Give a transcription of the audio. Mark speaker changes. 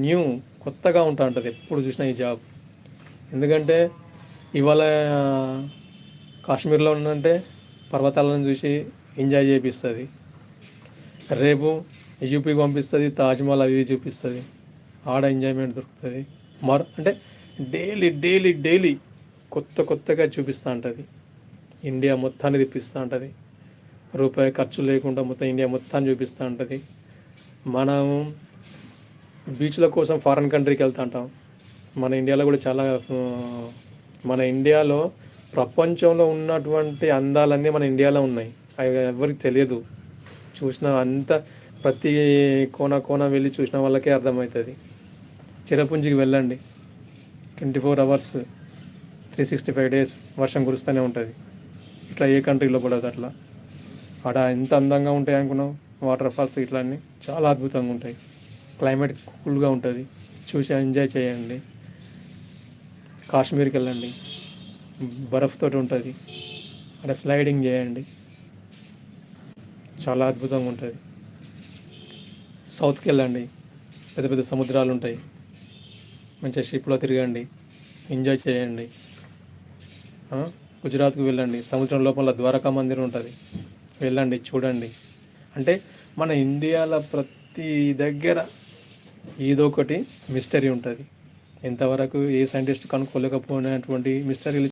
Speaker 1: New కొత్తగా ఉంటా ఉంటుంది ఎప్పుడు చూసినా ఈ జాబ్. ఎందుకంటే ఇవాళ కాశ్మీర్లో ఉందంటే పర్వతాలను చూసి ఎంజాయ్ చేపిస్తుంది, రేపు యూపీకి పంపిస్తుంది, తాజ్మహల్ అవి చూపిస్తుంది, ఆడ ఎంజాయ్మెంట్ దొరుకుతుంది. అంటే డైలీ డైలీ డైలీ కొత్త కొత్తగా చూపిస్తూ ఉంటుంది. ఇండియా మొత్తాన్ని తిప్పిస్తూ ఉంటుంది. రూపాయి ఖర్చు లేకుండా మొత్తం ఇండియా మొత్తాన్ని చూపిస్తూ ఉంటుంది. మనం బీచ్ల కోసం ఫారిన్ కంట్రీకి వెళ్తుంటాం. మన ఇండియాలో కూడా చాలా మన ఇండియాలో ప్రపంచంలో ఉన్నటువంటి అందాలన్నీ మన ఇండియాలో ఉన్నాయి. అవి ఎవరికి తెలియదు. చూసిన అంత ప్రతి కోన కోన వెళ్ళి చూసిన వాళ్ళకే అర్థమవుతుంది. చిరపుంజికి వెళ్ళండి, 24 అవర్స్ 365 డేస్ వర్షం కురుస్తూనే ఉంటుంది. ఇట్లా ఏ కంట్రీలో పడదు అట్లా. ఆడ ఎంత అందంగా ఉంటాయి అనుకున్నావు. వాటర్ ఫాల్స్ ఇట్లా అన్నీ చాలా అద్భుతంగా ఉంటాయి. క్లైమేట్ కూల్గా ఉంటుంది, చూసి ఎంజాయ్ చేయండి. కాశ్మీర్కి వెళ్ళండి, బరఫ్తో ఉంటుంది, అక్కడ స్లైడింగ్ చేయండి, చాలా అద్భుతంగా ఉంటుంది. సౌత్కి వెళ్ళండి, పెద్ద పెద్ద సముద్రాలు ఉంటాయి, మంచిగా షిప్లో తిరగండి, ఎంజాయ్ చేయండి. గుజరాత్కి వెళ్ళండి, సముద్రం లోపల ద్వారకా మందిరం ఉంటుంది, వెళ్ళండి చూడండి. అంటే మన ఇండియాలో ప్రతి దగ్గర ఏదో ఒకటి మిస్టరీ ఉంటుంది. ఎంతవరకు ఏ సైంటిస్ట్ కనుక్కోలేకపోయినటువంటి మిస్టరీలు